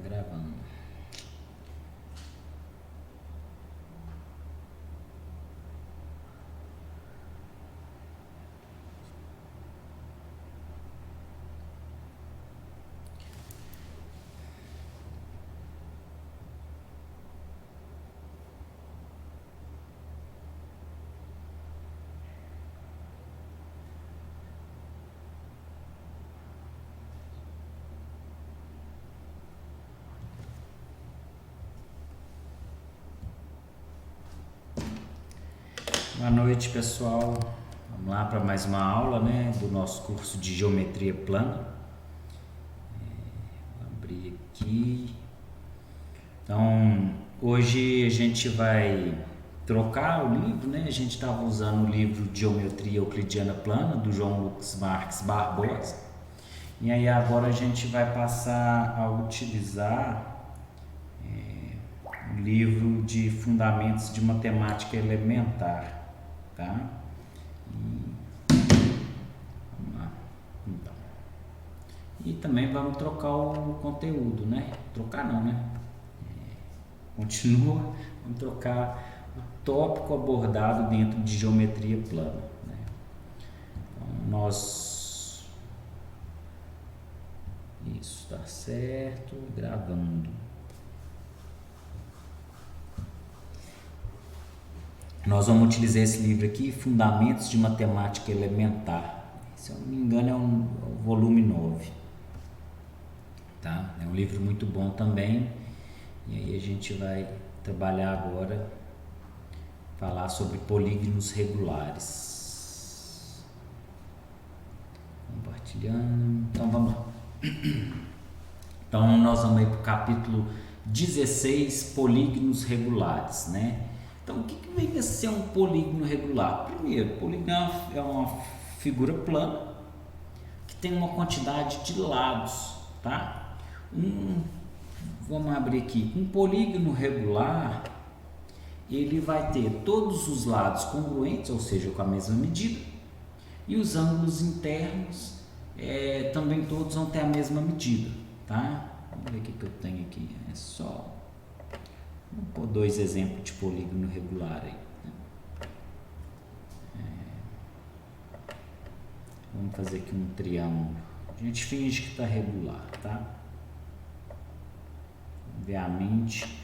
Gravando. Boa noite, pessoal. Vamos lá para mais uma aula, né, do nosso curso de geometria plana. Vou abrir aqui. Então, hoje a gente vai trocar o livro, né? A gente estava usando o livro de Geometria Euclidiana Plana do João Lucas Marques Barbosa. E aí agora a gente vai passar a utilizar o livro de Fundamentos de Matemática Elementar. Tá? Vamos lá. Então. E também vamos trocar o conteúdo, né? Trocar não, né? Continua, vamos trocar o tópico abordado dentro de geometria plana, né? Então, nós... Isso, tá certo, gravando. Nós vamos utilizar esse livro aqui, Fundamentos de Matemática Elementar. Se eu não me engano é o volume 9. Tá? É um livro muito bom também. E aí a gente vai trabalhar agora, falar sobre polígonos regulares. Compartilhando. Então vamos lá. Então nós vamos aí para o capítulo 16, polígonos regulares, né? Então, o que vem a ser um polígono regular? Primeiro, polígono é uma figura plana que tem uma quantidade de lados, tá? Vamos abrir aqui. Um polígono regular, ele vai ter todos os lados congruentes, ou seja, com a mesma medida, e os ângulos internos também todos vão ter a mesma medida, tá? Vamos ver o que eu tenho aqui. É só... Vamos pôr dois exemplos de polígono regular aí. Vamos fazer aqui um triângulo. A gente finge que está regular, tá? Obviamente,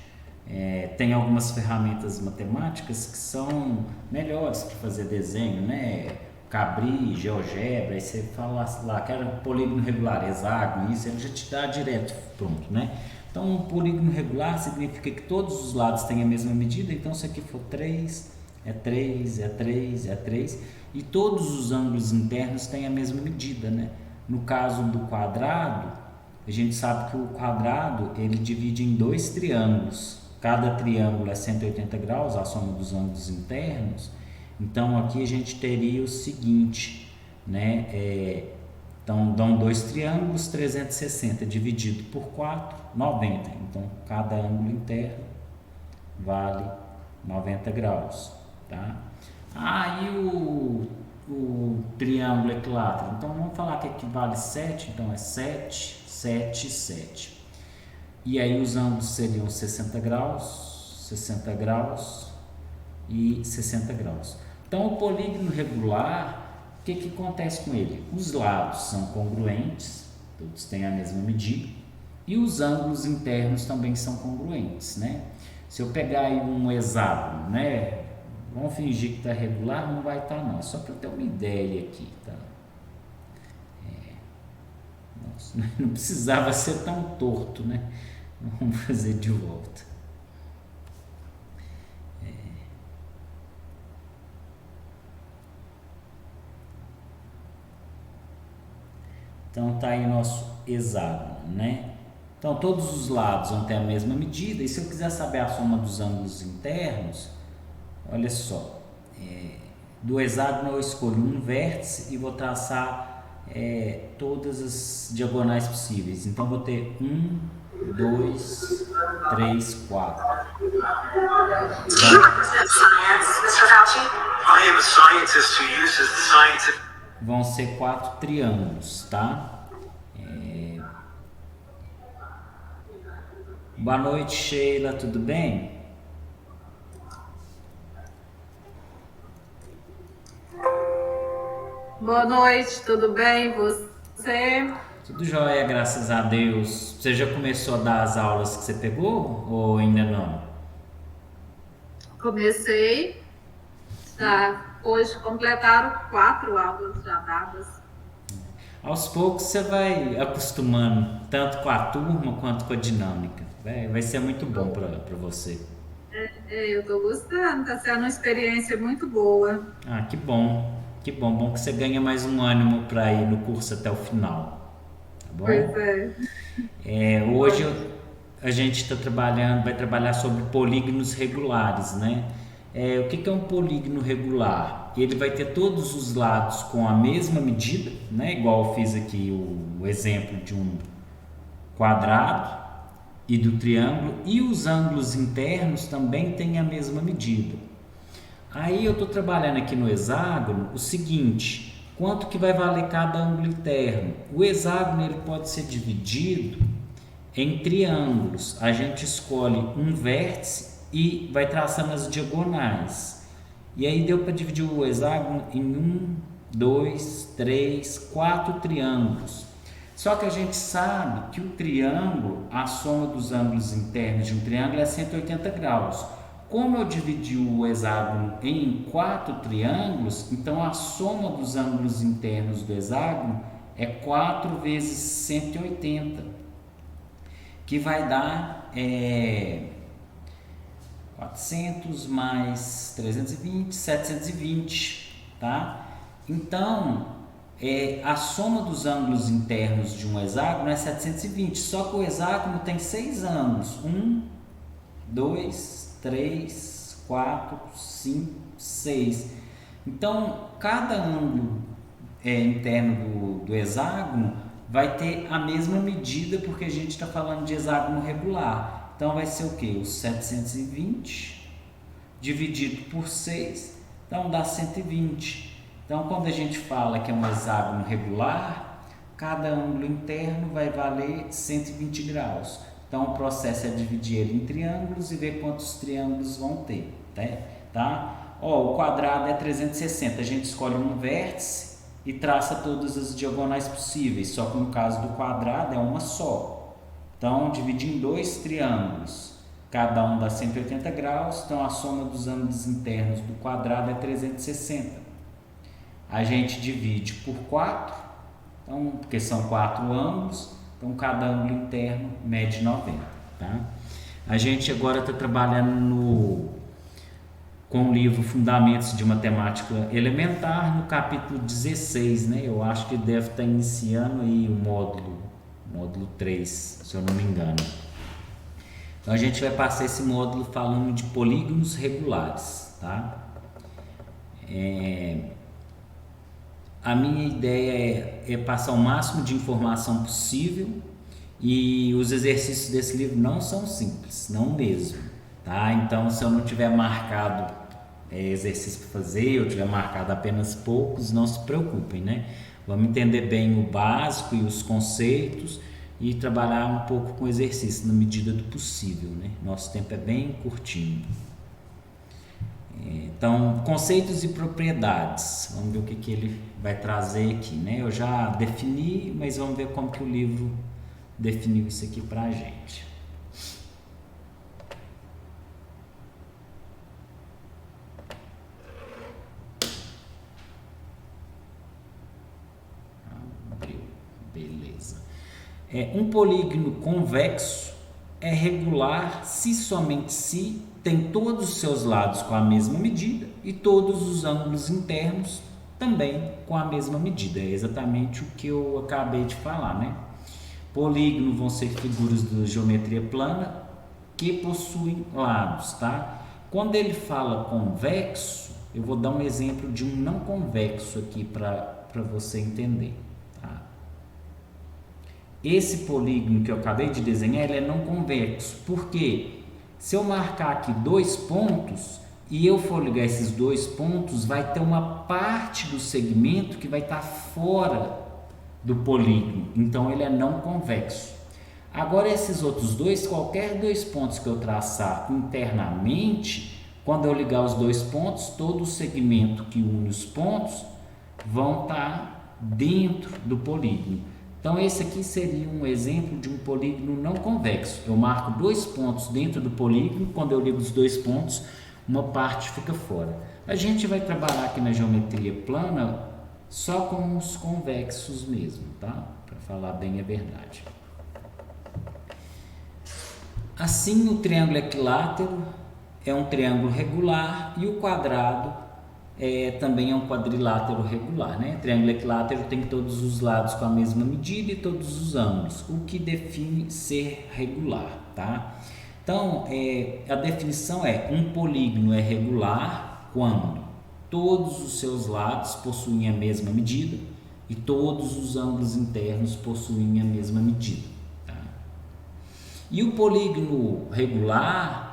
tem algumas ferramentas matemáticas que são melhores para fazer desenho, né? Cabri, GeoGebra, aí você fala lá, quero polígono regular, hexágono, isso ele já te dá direto pronto, né? Então, um polígono regular significa que todos os lados têm a mesma medida. Então, se aqui for 3, é 3, é 3, é 3. E todos os ângulos internos têm a mesma medida, né? No caso do quadrado, a gente sabe que o quadrado, ele divide em dois triângulos. Cada triângulo é 180 graus, a soma dos ângulos internos. Então, aqui a gente teria o seguinte, né? Então, dão dois triângulos, 360 dividido por 4, 90. Então, cada ângulo interno vale 90 graus, tá? E o triângulo equilátero. Então, vamos falar que aqui vale 7. Então, é 7, 7, 7. E aí, os ângulos seriam 60 graus e 60 graus. Então, o polígono regular... O que acontece com ele? Os lados são congruentes, todos têm a mesma medida, e os ângulos internos também são congruentes, né? Se eu pegar aí um hexágono, né? Vamos fingir que está regular, não vai estar não, só para ter uma ideia aqui, tá? Nossa, não precisava ser tão torto, né? Vamos fazer de volta. Então, está aí nosso hexágono, né? Então, todos os lados vão ter a mesma medida. E se eu quiser saber a soma dos ângulos internos, olha só. Do hexágono eu escolho um vértice e vou traçar todas as diagonais possíveis. Então, vou ter 1, 2, 3, 4. Vão ser 4 triângulos, tá? Boa noite, Sheila, tudo bem? Boa noite, tudo bem? Você? Tudo jóia, graças a Deus. Você já começou a dar as aulas que você pegou ou ainda não? Comecei, já hoje completaram 4 aulas já dadas. Aos poucos você vai acostumando, tanto com a turma quanto com a dinâmica. Vai ser muito bom para você. Eu estou gostando, está sendo uma experiência muito boa. Ah, que bom. Que bom, bom que você ganha mais um ânimo para ir no curso até o final, tá Pois bom? é. Hoje Olha, a gente está trabalhando, vai trabalhar sobre polígonos regulares, né? O que é um polígono regular? Ele vai ter todos os lados com a mesma medida, né? Igual eu fiz aqui o exemplo de um quadrado e do triângulo, e os ângulos internos também têm a mesma medida. Aí eu estou trabalhando aqui no hexágono o seguinte: quanto que vai valer cada ângulo interno? O hexágono ele pode ser dividido em triângulos. A gente escolhe um vértice e vai traçando as diagonais. E aí deu para dividir o hexágono em um, dois, três, quatro triângulos. Só que a gente sabe que o triângulo, a soma dos ângulos internos de um triângulo é 180 graus. Como eu dividi o hexágono em quatro triângulos, então a soma dos ângulos internos do hexágono é 4 vezes 180, que vai dar 400 mais 320, 720, tá? Então, a soma dos ângulos internos de um hexágono é 720, só que o hexágono tem 6 ângulos: 2, 3, 4, 5, 6. Então, cada ângulo interno do hexágono vai ter a mesma medida, porque a gente está falando de hexágono regular. Então, vai ser o que? Os 720 dividido por 6, então dá 120. Então, quando a gente fala que é um hexágono regular, cada ângulo interno vai valer 120 graus. Então, o processo é dividir ele em triângulos e ver quantos triângulos vão ter, tá? O quadrado é 360, a gente escolhe um vértice e traça todas as diagonais possíveis, só que no caso do quadrado é uma só. Então, dividir em dois triângulos, cada um dá 180 graus, então a soma dos ângulos internos do quadrado é 360. A gente divide por 4, então, porque são 4 ângulos, então cada ângulo interno mede 90. Tá? A gente agora está trabalhando com o livro Fundamentos de Matemática Elementar, no capítulo 16, né? Eu acho que deve estar iniciando aí o módulo 3, se eu não me engano. Então a gente vai passar esse módulo falando de polígonos regulares, tá? A minha ideia é passar o máximo de informação possível, e os exercícios desse livro não são simples, não mesmo, tá? Então, se eu não tiver marcado exercício para fazer, eu tiver marcado apenas poucos, não se preocupem, né? Vamos entender bem o básico e os conceitos e trabalhar um pouco com exercício na medida do possível, né? Nosso tempo é bem curtinho. Então, conceitos e propriedades. Vamos ver o que ele vai trazer aqui, né? Eu já defini, mas vamos ver como que o livro definiu isso aqui para a gente. Abriu. Beleza. Um polígono convexo é regular se somente se tem todos os seus lados com a mesma medida e todos os ângulos internos também com a mesma medida. É exatamente o que eu acabei de falar, né? Polígono vão ser figuras da geometria plana que possuem lados, tá? Quando ele fala convexo, eu vou dar um exemplo de um não convexo aqui para você entender, tá? Esse polígono que eu acabei de desenhar, ele é não convexo. Por quê? Se eu marcar aqui 2 pontos e eu for ligar esses 2 pontos, vai ter uma parte do segmento que vai estar fora do polígono. Então, ele é não convexo. Agora, esses outros dois, qualquer dois pontos que eu traçar internamente, quando eu ligar os dois pontos, todo o segmento que une os pontos vão estar dentro do polígono. Então, esse aqui seria um exemplo de um polígono não convexo. Eu marco dois pontos dentro do polígono, quando eu ligo os dois pontos, uma parte fica fora. A gente vai trabalhar aqui na geometria plana só com os convexos mesmo, tá? Para falar bem a verdade. Assim, o triângulo equilátero é um triângulo regular e o quadrado também é um quadrilátero regular, né? Triângulo equilátero tem todos os lados com a mesma medida e todos os ângulos, o que define ser regular, tá? Então, a definição é: um polígono é regular quando todos os seus lados possuem a mesma medida e todos os ângulos internos possuem a mesma medida, tá? E o polígono regular,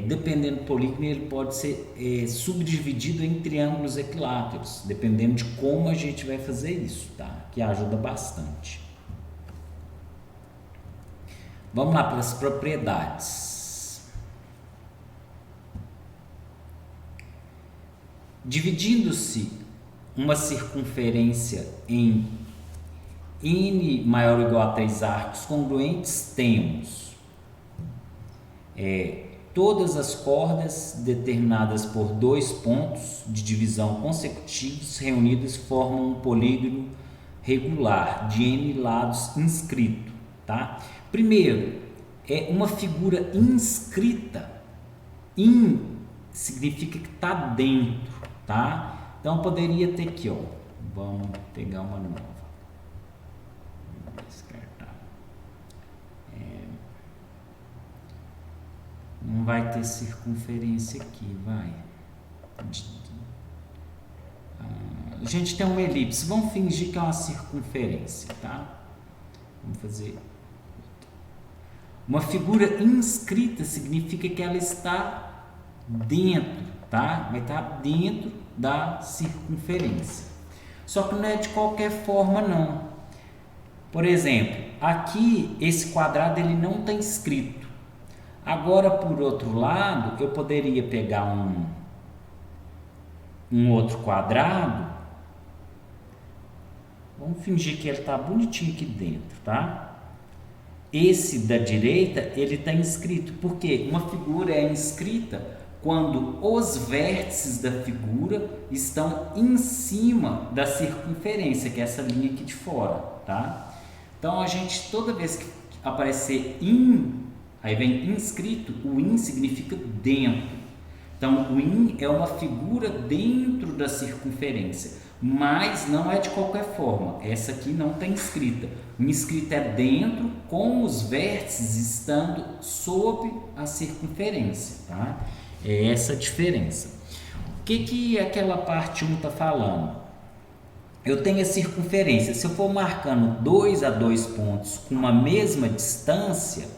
dependendo do polígono, ele pode ser subdividido em triângulos equiláteros, dependendo de como a gente vai fazer isso, tá? Que ajuda bastante. Vamos lá para as propriedades. Dividindo-se uma circunferência em n maior ou igual a 3 arcos congruentes, temos todas as cordas determinadas por dois pontos de divisão consecutivos reunidos formam um polígono regular de n lados inscrito, tá? Primeiro, é uma figura inscrita. Significa que está dentro, tá? Então, poderia ter aqui, ó. Vamos pegar uma nova. Descartar. Não vai ter circunferência aqui, vai. A gente tem uma elipse. Vamos fingir que é uma circunferência, tá? Vamos fazer. Uma figura inscrita significa que ela está dentro, tá? Vai estar dentro da circunferência. Só que não é de qualquer forma, não. Por exemplo, aqui esse quadrado ele não está inscrito. Agora, por outro lado, eu poderia pegar um outro quadrado. Vamos fingir que ele está bonitinho aqui dentro, tá? Esse da direita, ele está inscrito. Por quê? Uma figura é inscrita quando os vértices da figura estão em cima da circunferência, que é essa linha aqui de fora, tá? Então, a gente, toda vez que aparecer aí vem inscrito, o in significa dentro. Então, o in é uma figura dentro da circunferência, mas não é de qualquer forma. Essa aqui não está inscrita. O inscrito é dentro, com os vértices estando sob a circunferência, tá? É essa a diferença. O que aquela parte 1 está falando? Eu tenho a circunferência. Se eu for marcando 2 a 2 pontos com a mesma distância,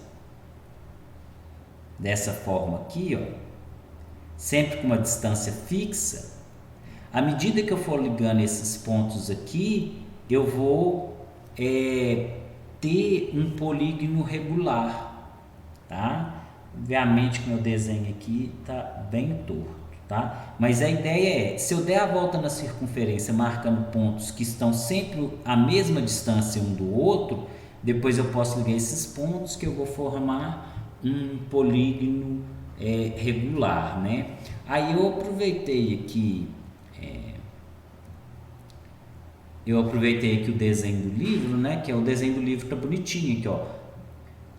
dessa forma aqui, ó, sempre com uma distância fixa, à medida que eu for ligando esses pontos aqui, eu vou ter um polígono regular, tá? Obviamente que meu desenho aqui está bem torto, tá? Mas a ideia é, se eu der a volta na circunferência marcando pontos que estão sempre à mesma distância um do outro, depois eu posso ligar esses pontos que eu vou formar um polígono regular, né? Aí eu aproveitei aqui o desenho do livro, né? Que é o desenho do livro, tá bonitinho aqui, ó.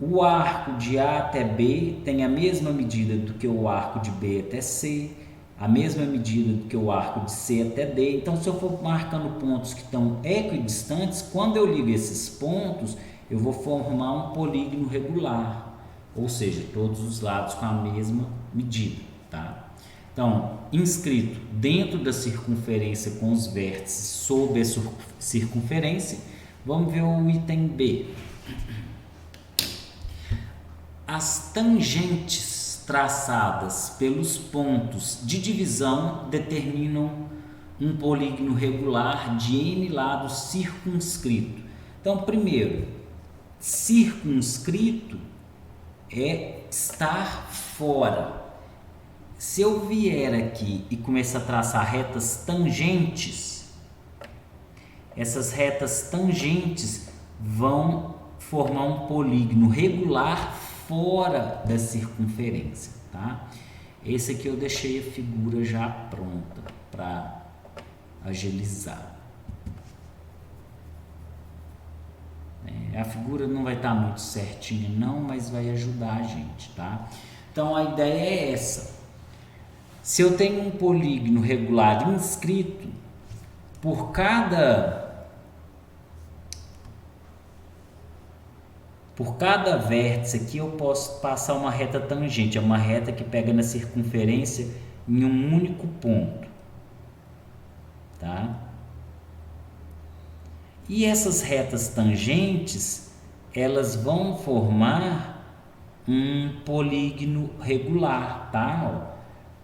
O arco de A até B tem a mesma medida do que o arco de B até C, a mesma medida do que o arco de C até D. Então, se eu for marcando pontos que estão equidistantes, quando eu ligo esses pontos, eu vou formar um polígono regular. Ou seja, todos os lados com a mesma medida, tá? Então, inscrito dentro da circunferência com os vértices sob a circunferência. Vamos ver o item B. As tangentes traçadas pelos pontos de divisão determinam um polígono regular de n lados circunscrito. Então, primeiro, Circunscrito é estar fora. Se eu vier aqui e começar a traçar retas tangentes, essas retas tangentes vão formar um polígono regular fora da circunferência, tá? Esse aqui eu deixei a figura já pronta para agilizar. A figura não vai estar muito certinha não, mas vai ajudar a gente, tá? Então a ideia é essa. Se eu tenho um polígono regular inscrito, por cada vértice aqui eu posso passar uma reta tangente, é uma reta que pega na circunferência em um único ponto, tá? E essas retas tangentes, elas vão formar um polígono regular, tá?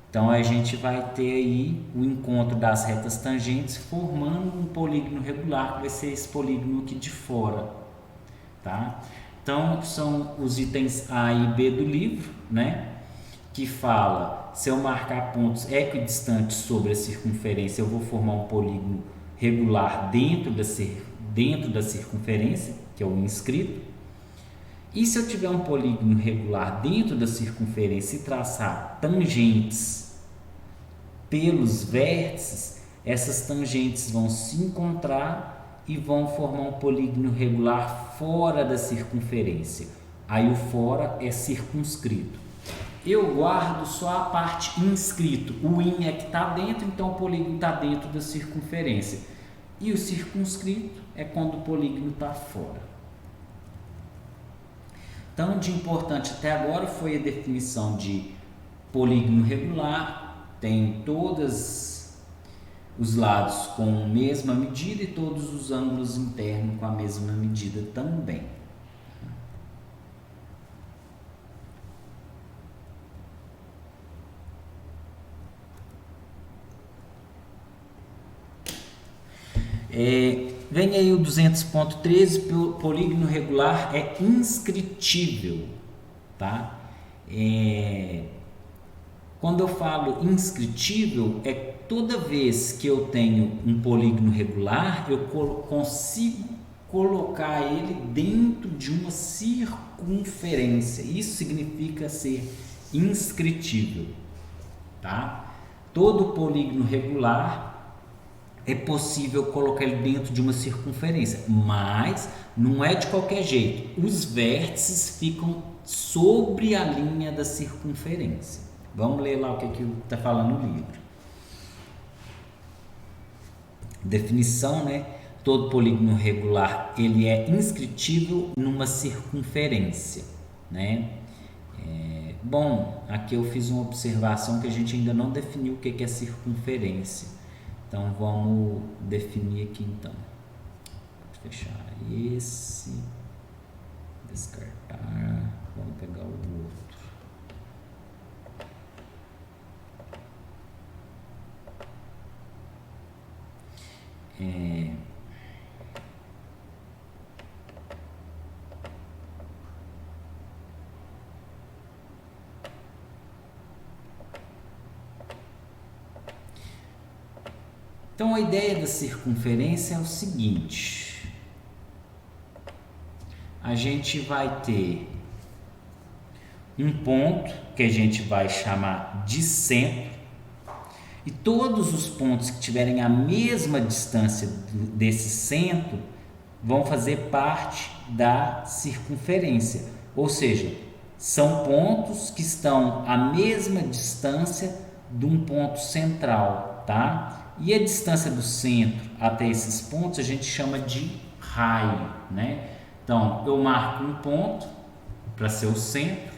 Então a gente vai ter aí o encontro das retas tangentes formando um polígono regular, que vai ser esse polígono aqui de fora, tá? Então são os itens A e B do livro, né? Que fala, se eu marcar pontos equidistantes sobre a circunferência, eu vou formar um polígono regular dentro da circunferência, que é o inscrito. E se eu tiver um polígono regular dentro da circunferência e traçar tangentes pelos vértices, essas tangentes vão se encontrar e vão formar um polígono regular fora da circunferência. Aí o fora é circunscrito. Eu guardo só a parte inscrito. O in é que está dentro, então o polígono está dentro da circunferência. E o circunscrito é quando o polígono está fora. Então, de importante até agora foi a definição de polígono regular, tem todos os lados com a mesma medida e todos os ângulos internos com a mesma medida também. Vem aí o 200.13, polígono regular é inscritível, tá? Quando eu falo inscritível, é toda vez que eu tenho um polígono regular, eu consigo colocar ele dentro de uma circunferência. Isso significa ser inscritível, tá? Todo polígono regular é possível colocar ele dentro de uma circunferência, mas não é de qualquer jeito. Os vértices ficam sobre a linha da circunferência. Vamos ler lá o que está falando no livro. Definição, né? Todo polígono regular ele é inscritível numa circunferência, né? Bom, aqui eu fiz uma observação que a gente ainda não definiu o que é circunferência. Então vamos definir aqui então. Vou fechar esse, descartar, vamos pegar o outro. Então a ideia da circunferência é o seguinte: a gente vai ter um ponto que a gente vai chamar de centro, e todos os pontos que tiverem a mesma distância desse centro vão fazer parte da circunferência, ou seja, são pontos que estão à mesma distância de um ponto central, tá? E a distância do centro até esses pontos a gente chama de raio, né? Então, eu marco um ponto para ser o centro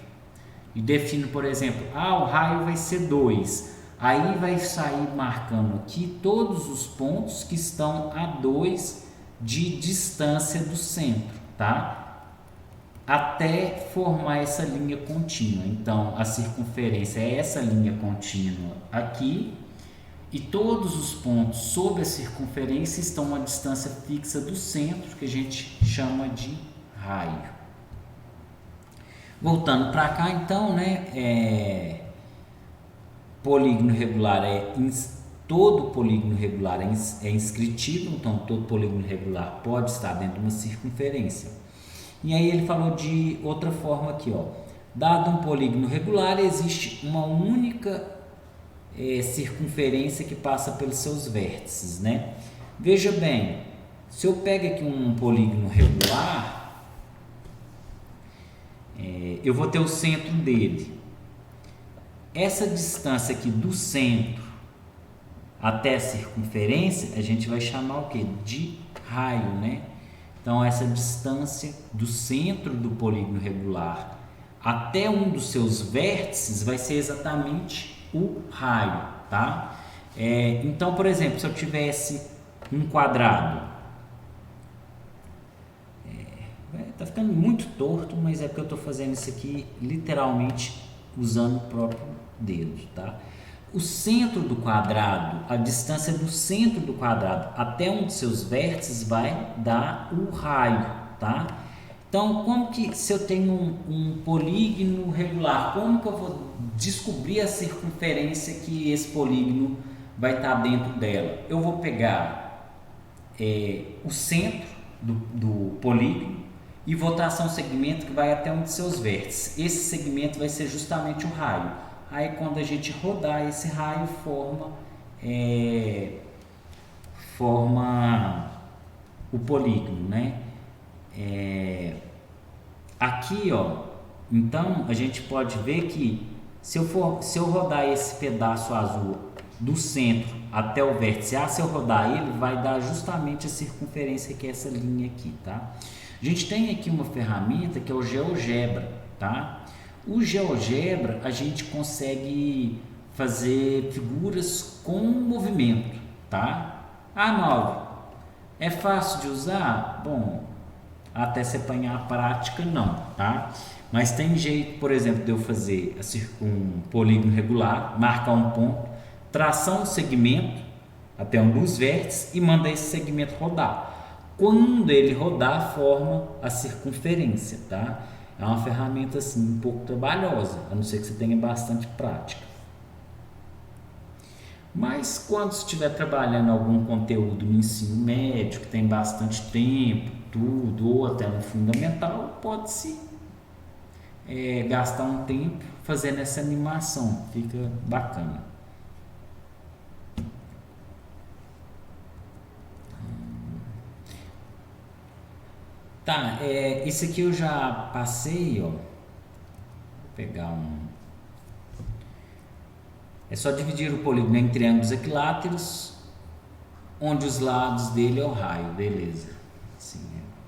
e defino, por exemplo, o raio vai ser 2. Aí vai sair marcando aqui todos os pontos que estão a 2 de distância do centro, tá? Até formar essa linha contínua. Então, a circunferência é essa linha contínua aqui. E todos os pontos sob a circunferência estão a uma distância fixa do centro, que a gente chama de raio. Voltando para cá, então, né? Polígono regular todo polígono regular é inscritível, então todo polígono regular pode estar dentro de uma circunferência. E aí ele falou de outra forma aqui, ó. Dado um polígono regular, existe uma única circunferência que passa pelos seus vértices, né? Veja bem, se eu pego aqui um polígono regular, eu vou ter o centro dele. Essa distância aqui do centro até a circunferência, a gente vai chamar o que? De raio, né? Então, essa distância do centro do polígono regular até um dos seus vértices vai ser exatamente o raio, tá? Então, por exemplo, se eu tivesse um quadrado, tá ficando muito torto, mas é porque eu estou fazendo isso aqui literalmente usando o próprio dedo, tá? O centro do quadrado, a distância do centro do quadrado até um de seus vértices vai dar o raio, tá? Então, como que, se eu tenho um polígono regular, como que eu vou descobrir a circunferência que esse polígono vai estar dentro dela? Eu vou pegar o centro do polígono e vou traçar um segmento que vai até um de seus vértices. Esse segmento vai ser justamente o raio. Aí, quando a gente rodar esse raio, forma o polígono, né? Aqui, ó, então a gente pode ver que se eu rodar esse pedaço azul do centro até o vértice A, se eu rodar ele, vai dar justamente a circunferência que é essa linha aqui, tá? A gente tem aqui uma ferramenta que é o GeoGebra, tá? O GeoGebra a gente consegue fazer figuras com movimento, tá? Mauro, é fácil de usar? Bom, até se apanhar a prática não, tá? Mas tem jeito, por exemplo, de eu fazer um polígono regular, marcar um ponto, traçar um segmento até um dos vértices e mandar esse segmento rodar. Quando ele rodar, forma a circunferência, tá? É uma ferramenta assim um pouco trabalhosa, a não ser que você tenha bastante prática. Mas quando estiver trabalhando algum conteúdo no ensino médio, que tem bastante tempo, tudo, ou até no fundamental, pode-se gastar um tempo fazendo essa animação, fica bacana. Tá, isso aqui eu já passei, ó. Vou pegar um. É só dividir o polígono em triângulos equiláteros, onde os lados dele é o raio, beleza. Sim,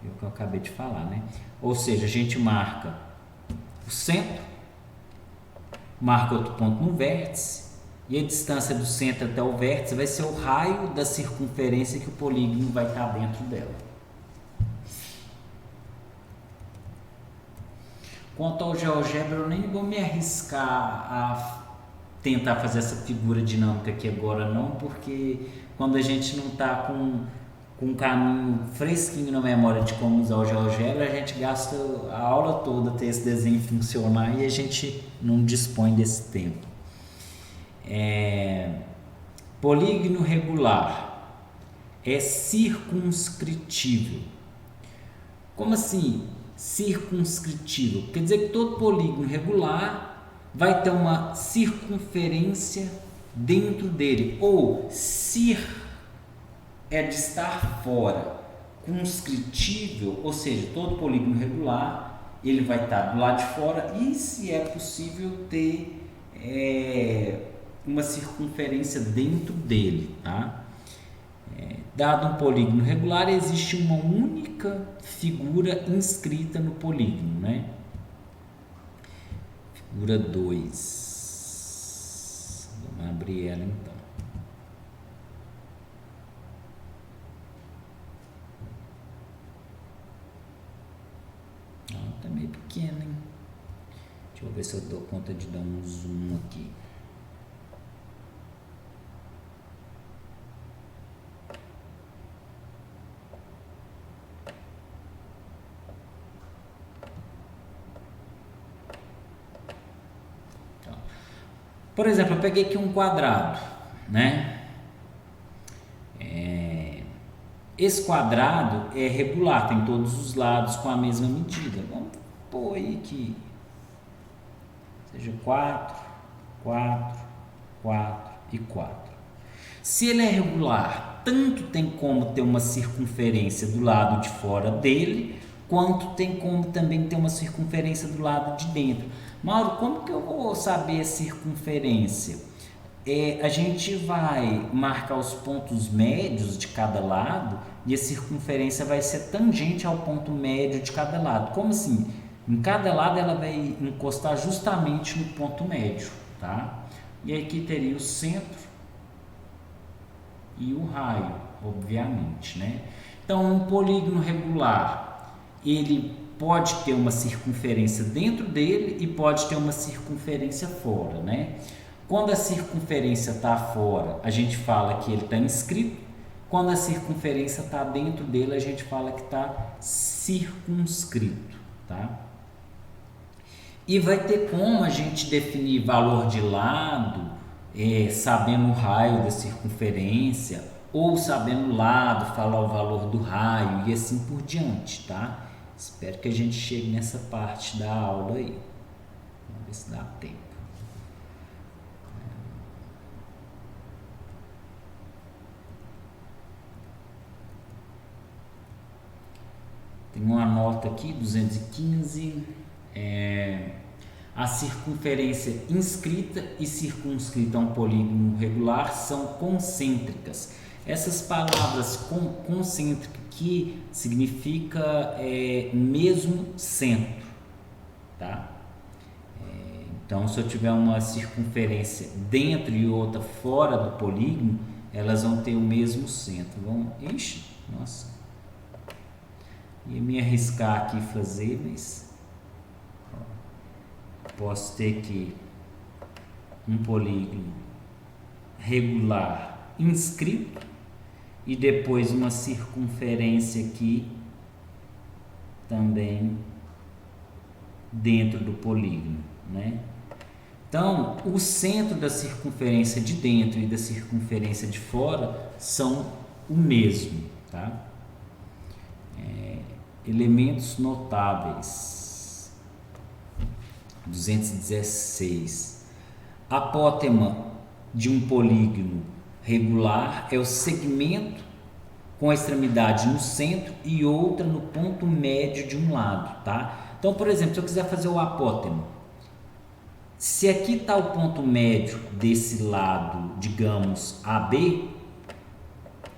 é o que eu acabei de falar, né? Ou seja, a gente marca o centro, marca outro ponto no vértice, e a distância do centro até o vértice vai ser o raio da circunferência que o polígono vai estar dentro dela. Quanto ao GeoGebra, eu nem vou me arriscar a tentar fazer essa figura dinâmica aqui agora não, porque quando a gente não está com um caminho fresquinho na memória de como usar o GeoGebra, a gente gasta a aula toda até esse desenho funcionar e a gente não dispõe desse tempo. Polígono regular é circunscritível. Como assim circunscritível? Quer dizer que todo polígono regular vai ter uma circunferência dentro dele, ou cir é de estar fora, conscritível, ou seja, todo polígono regular ele vai estar do lado de fora e se é possível ter uma circunferência dentro dele, tá? Dado um polígono regular, existe uma única figura inscrita no polígono, né? Figura 2. Vamos abrir ela então. Tá meio pequena, hein? Deixa eu ver se eu dou conta de dar um zoom aqui. Por exemplo, eu peguei aqui um quadrado, né? Esse quadrado é regular, tem todos os lados com a mesma medida. Vamos pôr aí que seja 4, 4, 4 e 4. Se ele é regular, tanto tem como ter uma circunferência do lado de fora dele, quanto tem como também ter uma circunferência do lado de dentro. Mauro, como que eu vou saber a circunferência? A gente vai marcar os pontos médios de cada lado e a circunferência vai ser tangente ao ponto médio de cada lado. Como assim? Em cada lado ela vai encostar justamente no ponto médio, tá? E aqui teria o centro e o raio, obviamente, né? Então, um polígono regular, ele pode ter uma circunferência dentro dele e pode ter uma circunferência fora, né? Quando a circunferência está fora, a gente fala que ele está inscrito. Quando a circunferência está dentro dele, a gente fala que está circunscrito, tá? E vai ter como a gente definir valor de lado, sabendo o raio da circunferência, ou sabendo o lado, falar o valor do raio e assim por diante, tá? Espero que a gente chegue nessa parte da aula aí. Vamos ver se dá tempo. Tem uma nota aqui, 215, a circunferência inscrita e circunscrita a um polígono regular são concêntricas. Essas palavras concêntrica aqui significa mesmo centro, tá? Então, se eu tiver uma circunferência dentro e outra fora do polígono, elas vão ter o mesmo centro. Ixi, nossa. Ia me arriscar aqui fazer, mas posso ter aqui um polígono regular inscrito e depois uma circunferência aqui também dentro do polígono, né? Então, o centro da circunferência de dentro e da circunferência de fora são o mesmo, tá? Elementos notáveis. 216. A apótema de um polígono regular é o segmento com a extremidade no centro e outra no ponto médio de um lado, tá? Então, por exemplo, se eu quiser fazer o apótema, se aqui está o ponto médio desse lado, digamos, AB,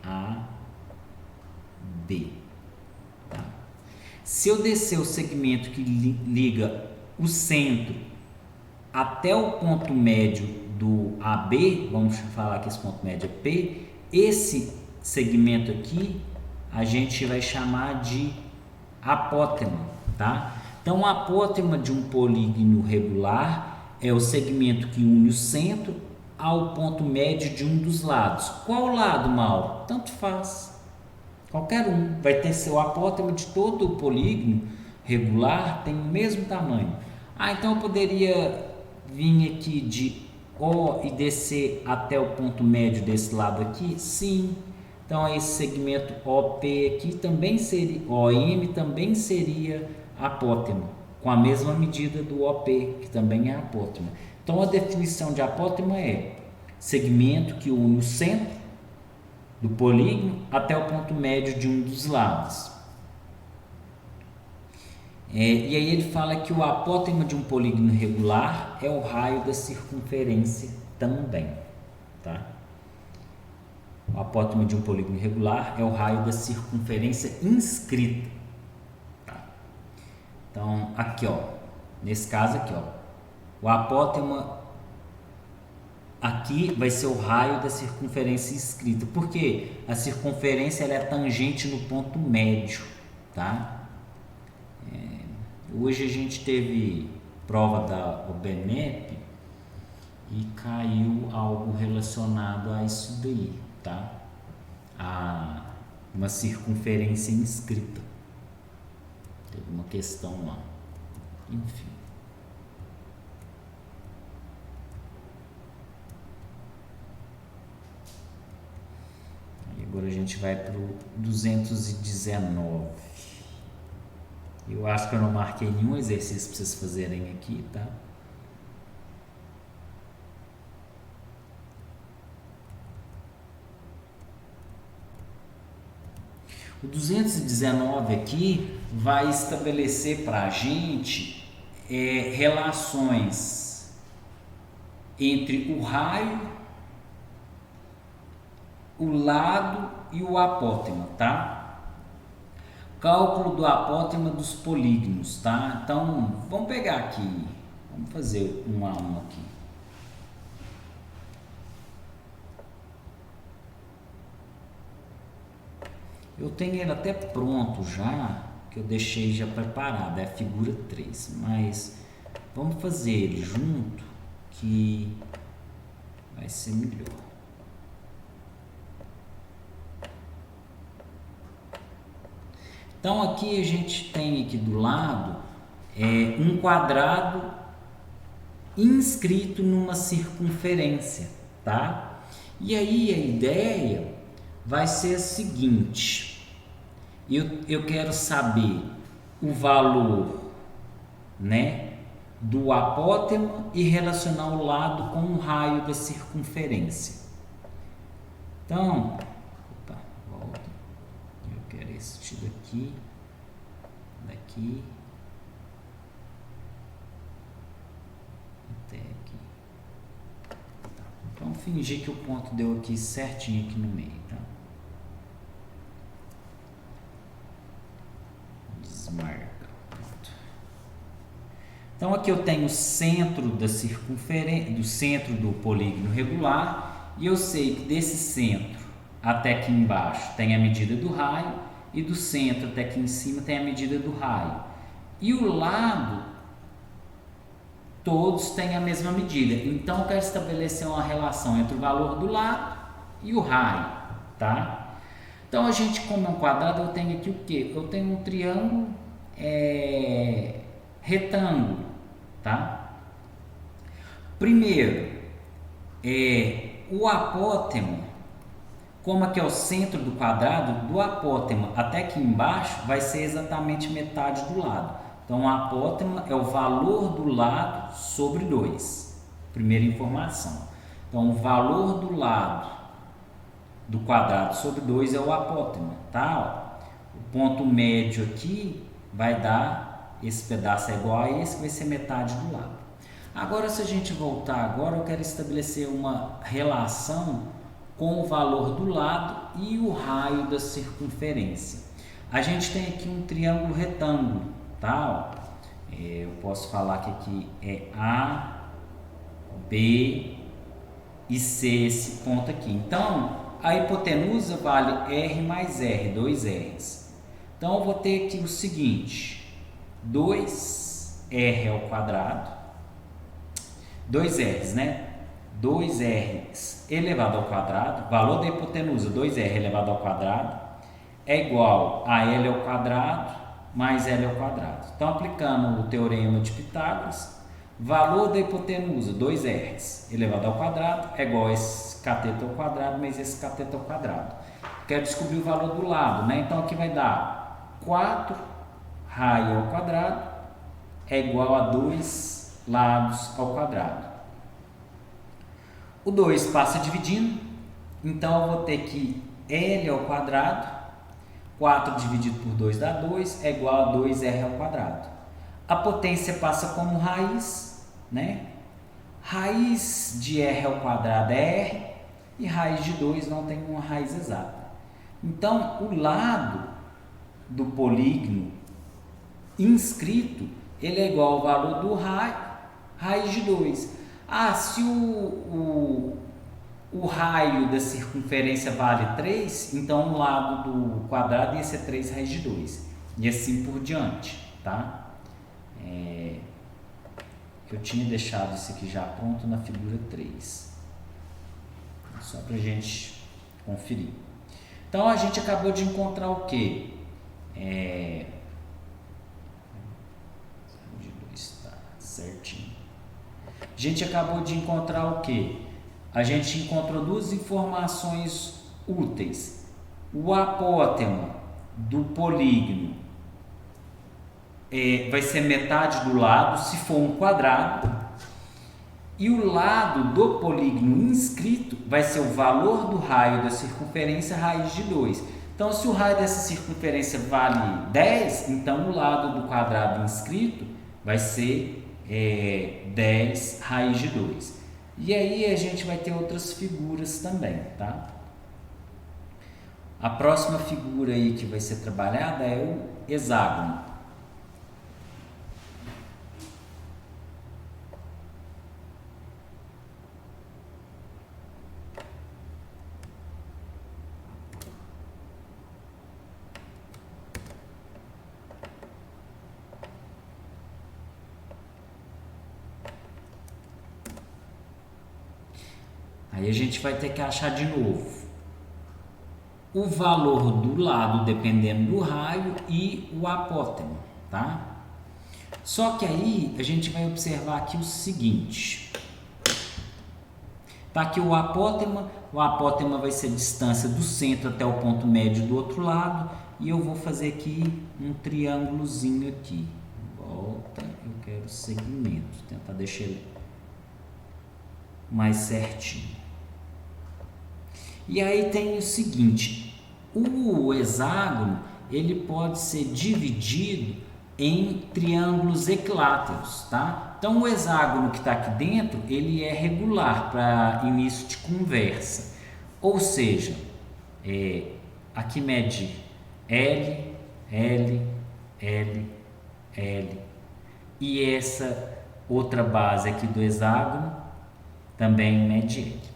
tá? Se eu descer o segmento que liga o centro até o ponto médio do AB, vamos falar que esse ponto médio é P, esse segmento aqui a gente vai chamar de apótema, tá? Então, a apótema de um polígono regular é o segmento que une o centro ao ponto médio de um dos lados. Qual lado, Mauro? Tanto faz. Qualquer um. Vai ter seu apótema de todo o polígono regular, tem o mesmo tamanho. Então eu poderia vir aqui de O e descer até o ponto médio desse lado aqui? Sim. Então esse segmento OP aqui também seria, OM também seria apótema, com a mesma medida do OP, que também é apótema. Então a definição de apótema é segmento que une o centro do polígono até o ponto médio de um dos lados. E aí ele fala que o apótema de um polígono regular é o raio da circunferência também, tá? O apótema de um polígono regular é o raio da circunferência inscrita, tá? Então, aqui, ó, nesse caso aqui, ó, o apótema aqui vai ser o raio da circunferência inscrita, porque a circunferência ela é tangente no ponto médio, tá? Hoje a gente teve prova da OBNEP e caiu algo relacionado a isso daí, tá? A uma circunferência inscrita. Teve uma questão lá. Enfim. Agora a gente vai para o 219. Eu acho que eu não marquei nenhum exercício para vocês fazerem aqui, tá? O 219 aqui vai estabelecer para a gente relações entre o raio, o lado e o apótema, tá? Cálculo do apótema dos polígonos, tá? Então, vamos pegar aqui, vamos fazer um a um aqui. Eu tenho ele até pronto já, que eu deixei já preparado, é a figura 3, mas vamos fazer ele junto, que vai ser melhor. Então aqui a gente tem aqui do lado um quadrado inscrito numa circunferência, tá? E aí a ideia vai ser a seguinte: eu quero saber o valor, né, do apótema e relacionar o lado com o raio da circunferência. Então, volta. Eu quero este daqui, daqui até aqui. Tá. Então, fingir que o ponto deu aqui certinho aqui no meio, tá? Desmarca. Pronto. Então, aqui eu tenho o centro da circunferência, do centro do polígono regular, e eu sei que desse centro até aqui embaixo tem a medida do raio, e do centro até aqui em cima tem a medida do raio. E o lado, todos têm a mesma medida. Então, eu quero estabelecer uma relação entre o valor do lado e o raio, tá? Então, a gente, como é um quadrado, eu tenho aqui o quê? Eu tenho um triângulo retângulo, tá? Primeiro, o apótema, como aqui é o centro do quadrado, do apótema até aqui embaixo vai ser exatamente metade do lado. Então, o apótema é o valor do lado sobre 2. Primeira informação. Então, o valor do lado do quadrado sobre 2 é o apótema, tá? O ponto médio aqui vai dar, esse pedaço é igual a esse, que vai ser metade do lado. Agora, se a gente voltar agora, eu quero estabelecer uma relação com o valor do lado e o raio da circunferência. A gente tem aqui um triângulo retângulo, tá? Eu posso falar que aqui é A, B e C esse ponto aqui. Então, a hipotenusa vale R mais R, 2 R's. Então, eu vou ter aqui o seguinte: 2R ao quadrado, 2 R's, né? 2R elevado ao quadrado, valor da hipotenusa 2R elevado ao quadrado, é igual a L ao quadrado mais L ao quadrado. Então, aplicando o teorema de Pitágoras, valor da hipotenusa 2R elevado ao quadrado é igual a esse cateto ao quadrado mais esse cateto ao quadrado. Quero descobrir o valor do lado, né? Então, aqui vai dar 4 raio ao quadrado é igual a 2 lados ao quadrado. O 2 passa dividindo, então eu vou ter que L ao quadrado, 4 dividido por 2 dá 2, é igual a 2R ao quadrado. A potência passa como raiz, né? Raiz de R ao quadrado é R, e raiz de 2 não tem uma raiz exata. Então, o lado do polígono inscrito, ele é igual ao valor do raio, raiz de 2. Se o raio da circunferência vale 3, então o lado do quadrado ia ser 3 raiz de 2. E assim por diante, tá? Eu tinha deixado isso aqui já pronto na figura 3. Só pra gente conferir. Então, a gente acabou de encontrar o quê? De 2 tá certinho. A gente acabou de encontrar o quê? A gente encontrou duas informações úteis. O apótema do polígono vai ser metade do lado, se for um quadrado, e o lado do polígono inscrito vai ser o valor do raio da circunferência raiz de 2. Então, se o raio dessa circunferência vale 10, então o lado do quadrado inscrito vai ser 10 raiz de 2. E aí a gente vai ter outras figuras também, tá? A próxima figura aí que vai ser trabalhada é o hexágono. Aí a gente vai ter que achar de novo o valor do lado dependendo do raio e o apótema, tá? Só que aí a gente vai observar aqui o seguinte. Tá aqui o apótema vai ser a distância do centro até o ponto médio do outro lado, e eu vou fazer aqui um triângulozinho aqui. Volta, eu quero segmento, tentar deixar ele mais certinho. E aí tem o seguinte, o hexágono ele pode ser dividido em triângulos equiláteros, tá? Então o hexágono que está aqui dentro ele é regular para início de conversa, ou seja, aqui mede L, L, L, L, e essa outra base aqui do hexágono também mede L.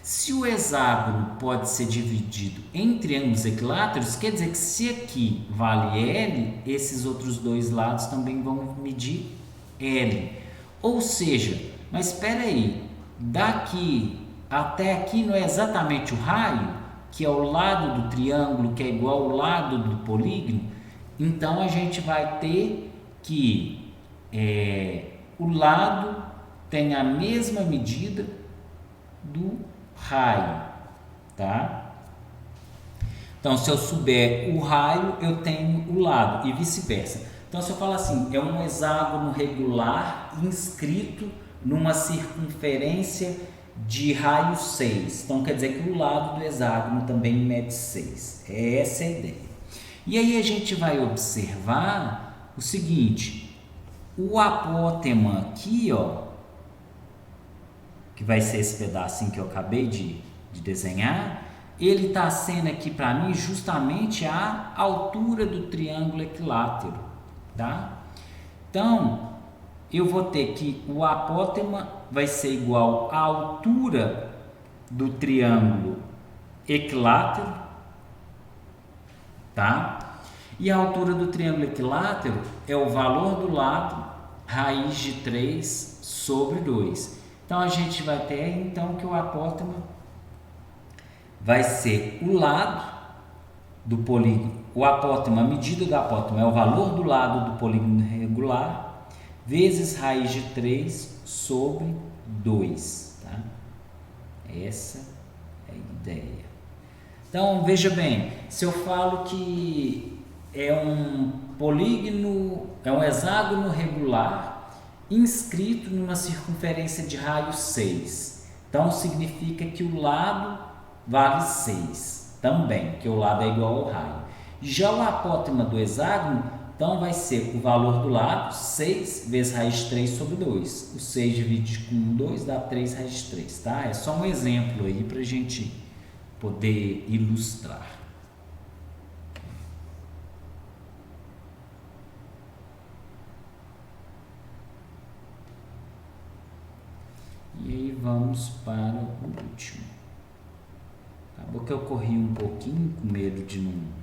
Se o hexágono pode ser dividido em triângulos equiláteros, quer dizer que se aqui vale L, esses outros dois lados também vão medir L. Ou seja, mas espera aí, daqui até aqui não é exatamente o raio, que é o lado do triângulo, que é igual ao lado do polígono? Então a gente vai ter que o lado tem a mesma medida do raio, tá? Então, se eu souber o raio, eu tenho o lado e vice-versa. Então, se eu falar assim, é um hexágono regular inscrito numa circunferência de raio 6. Então, quer dizer que o lado do hexágono também mede 6. Essa é a ideia. E aí a gente vai observar o seguinte, o apótema aqui, ó, que vai ser esse pedacinho que eu acabei de desenhar, ele está sendo aqui para mim justamente a altura do triângulo equilátero, tá? Então, eu vou ter que o apótema vai ser igual à altura do triângulo equilátero, tá? E a altura do triângulo equilátero é o valor do lado raiz de 3 sobre 2. Então, a gente vai ter então que o apótema vai ser o lado do polígono. O apótema, a medida do apótema é o valor do lado do polígono regular vezes raiz de 3 sobre 2. Tá? Essa é a ideia. Então, veja bem, se eu falo que é um polígono, é um hexágono regular inscrito numa circunferência de raio 6. Então, significa que o lado vale 6 também, que o lado é igual ao raio. Já o apótema do hexágono, então, vai ser o valor do lado, 6 vezes raiz de 3 sobre 2. O 6 dividido com 2 dá 3 raiz de 3, tá? É só um exemplo aí para a gente poder ilustrar. E aí vamos para o último. Acabou que eu corri um pouquinho com medo de não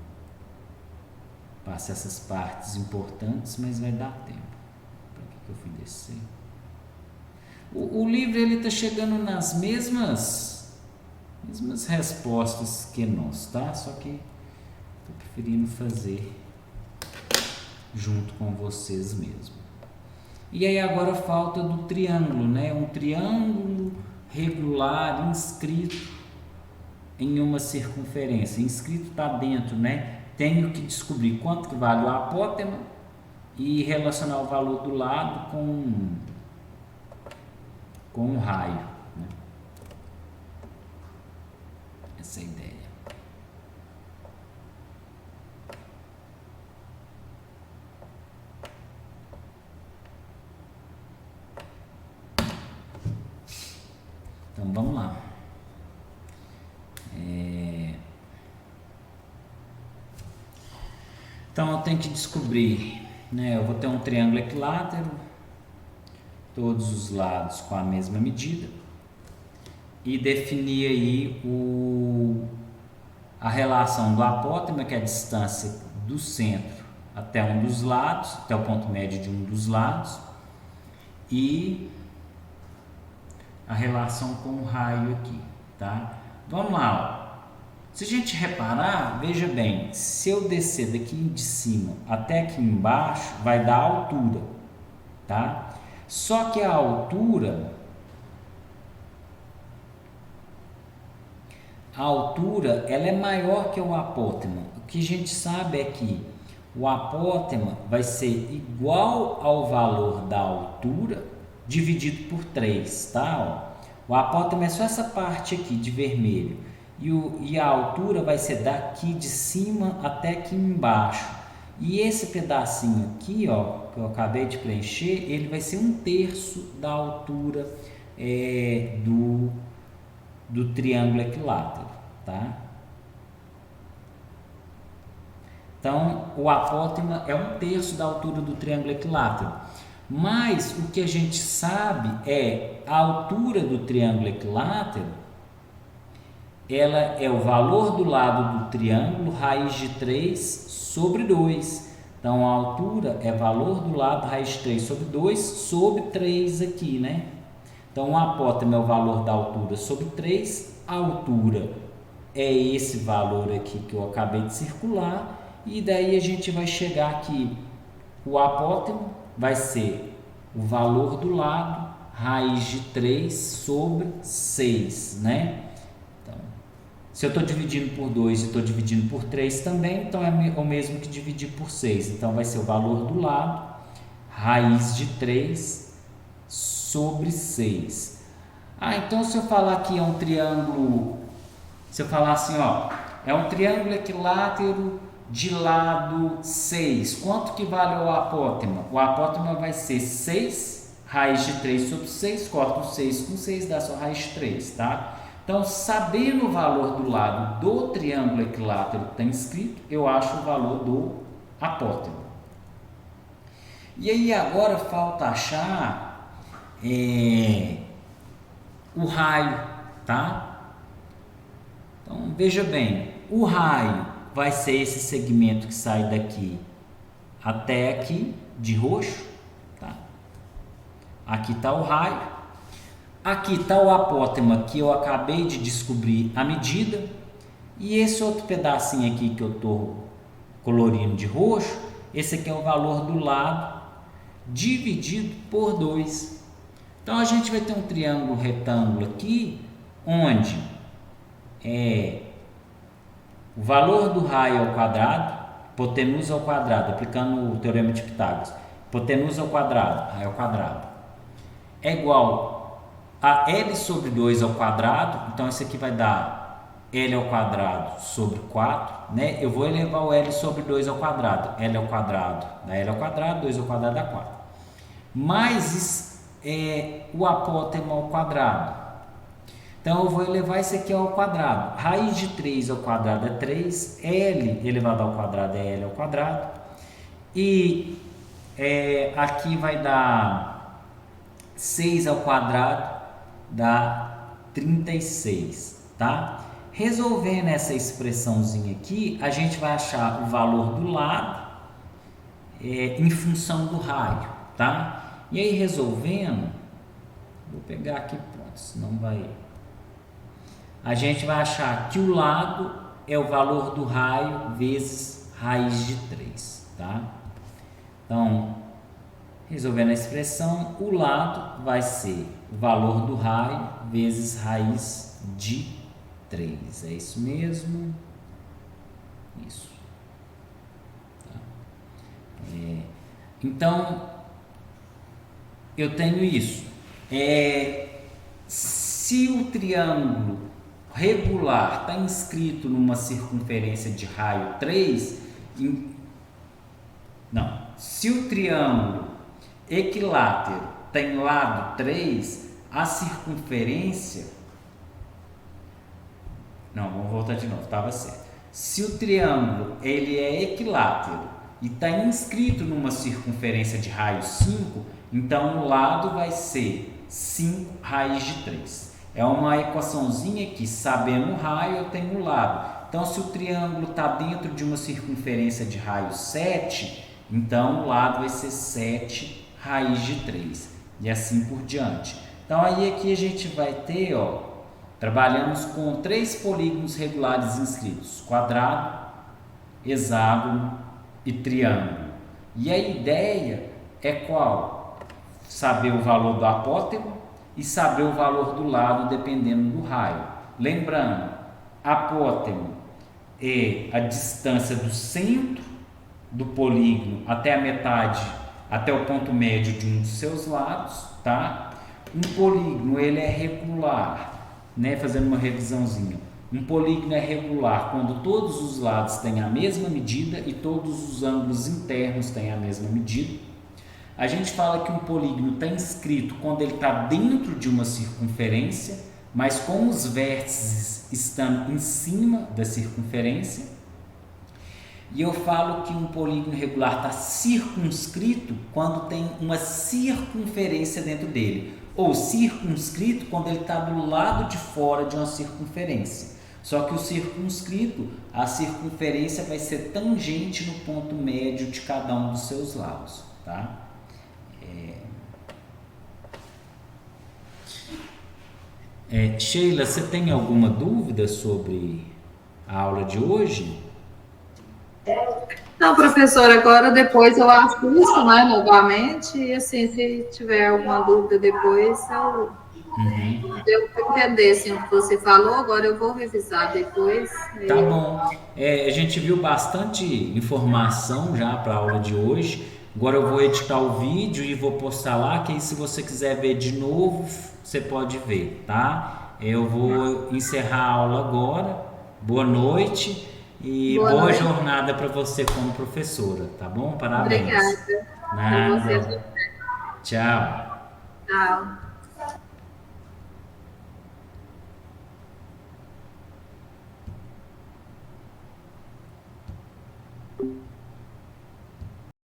passar essas partes importantes, mas vai dar tempo. Para que eu fui descer? O livro ele está chegando nas mesmas respostas que nós, tá? Só que estou preferindo fazer junto com vocês mesmo. E aí agora falta do triângulo, né? Um triângulo regular inscrito em uma circunferência. Inscrito está dentro, né? Tenho que descobrir quanto que vale o apótema e relacionar o valor do lado com o raio, né? Essa é a ideia. Então vamos lá. Então eu tenho que descobrir, né? Eu vou ter um triângulo equilátero, todos os lados com a mesma medida, e definir aí a relação do apótema, que é a distância do centro até um dos lados, até o ponto médio de um dos lados, e a relação com o raio aqui, tá? Vamos lá, ó. Se a gente reparar, veja bem, se eu descer daqui de cima até aqui embaixo, vai dar altura, tá? Só que a altura ela é maior que o apótema. O que a gente sabe é que o apótema vai ser igual ao valor da altura dividido por 3, tá? Ó, o apótema é só essa parte aqui de vermelho. E a altura vai ser daqui de cima até aqui embaixo. E esse pedacinho aqui, ó, que eu acabei de preencher, ele vai ser 1/3 da altura do triângulo equilátero, tá? Então, o apótema é 1/3 da altura do triângulo equilátero. Mas o que a gente sabe é a altura do triângulo equilátero, ela é o valor do lado do triângulo, raiz de 3 sobre 2. Então, a altura é valor do lado, raiz de 3 sobre 2, sobre 3 aqui, né? Então, o apótema é o valor da altura sobre 3, a altura é esse valor aqui que eu acabei de circular, e daí a gente vai chegar aqui, o apótema vai ser o valor do lado, raiz de 3 sobre 6, né? Se eu estou dividindo por 2 e estou dividindo por 3 também, então é o mesmo que dividir por 6. Então, vai ser o valor do lado, raiz de 3 sobre 6. Então se eu falar que é um triângulo, se eu falar assim, ó, é um triângulo equilátero de lado 6, quanto que vale o apótema? O apótema vai ser 6, raiz de 3 sobre 6, corta o 6 com 6, dá só raiz de 3, tá? Então, sabendo o valor do lado do triângulo equilátero que está inscrito, eu acho o valor do apótema. E aí agora falta achar o raio, tá? Então, veja bem, o raio vai ser esse segmento que sai daqui até aqui, de roxo, tá? Aqui está o raio. Aqui está o apótema que eu acabei de descobrir a medida, e esse outro pedacinho aqui que eu estou colorindo de roxo, esse aqui é o valor do lado dividido por 2. Então a gente vai ter um triângulo retângulo aqui, onde o valor do raio ao quadrado, hipotenusa ao quadrado, aplicando o teorema de Pitágoras, hipotenusa ao quadrado, raio ao quadrado, é igual a L sobre 2 ao quadrado. Então isso aqui vai dar L ao quadrado sobre 4, né? Eu vou elevar o L sobre 2 ao quadrado, L ao quadrado dá L ao quadrado, 2 ao quadrado dá 4, mais o apótema ao quadrado. Então eu vou elevar isso aqui ao quadrado, raiz de 3 ao quadrado é 3, L elevado ao quadrado é L ao quadrado, e aqui vai dar 6 ao quadrado dá 36, tá? Resolvendo essa expressãozinha aqui, a gente vai achar o valor do lado em função do raio, tá? E aí resolvendo, vou pegar aqui, pronto, senão vai... A gente vai achar que o lado é o valor do raio vezes raiz de 3, tá? Então, resolvendo a expressão, o lado vai ser o valor do raio vezes raiz de 3. É isso mesmo. Isso. Tá? Então, eu tenho isso. Se o triângulo regular está inscrito numa circunferência de raio 3, se o triângulo equilátero tem lado 3, a circunferência... Não, vamos voltar de novo, estava certo. Se o triângulo ele é equilátero e está inscrito numa circunferência de raio 5, então o lado vai ser 5 raiz de 3. É uma equaçãozinha que, sabendo o raio, eu tenho o lado. Então, se o triângulo está dentro de uma circunferência de raio 7, então o lado vai ser 7 raiz de 3. E assim por diante. Então, aí aqui a gente vai ter, trabalhamos com 3 polígonos regulares inscritos: quadrado, hexágono e triângulo. E a ideia é qual? Saber o valor do apótego e saber o valor do lado dependendo do raio. Lembrando, apótego é a distância do centro do polígono até a metade, até o ponto médio de um dos seus lados, tá? Um polígono ele é regular, né? Fazendo uma revisãozinha. Um polígono é regular quando todos os lados têm a mesma medida e todos os ângulos internos têm a mesma medida. A gente fala que um polígono está inscrito quando ele está dentro de uma circunferência, mas com os vértices estando em cima da circunferência. E eu falo que um polígono regular está circunscrito quando tem uma circunferência dentro dele, ou circunscrito quando ele está do lado de fora de uma circunferência. Só que o circunscrito, a circunferência vai ser tangente no ponto médio de cada um dos seus lados, tá? Sheila, você tem alguma dúvida sobre a aula de hoje? Não, professor, agora depois eu assisto, né, novamente, e assim, se tiver alguma dúvida depois, eu vou entender assim, o que você falou, agora eu vou revisar depois. Tá bom. A gente viu bastante informação já para a aula de hoje. Agora eu vou editar o vídeo e vou postar lá, que aí se você quiser ver de novo, você pode ver, tá? Eu vou encerrar a aula agora. Boa noite e boa jornada para você como professora, tá bom? Parabéns. Obrigada. Nada. Tchau. Tchau.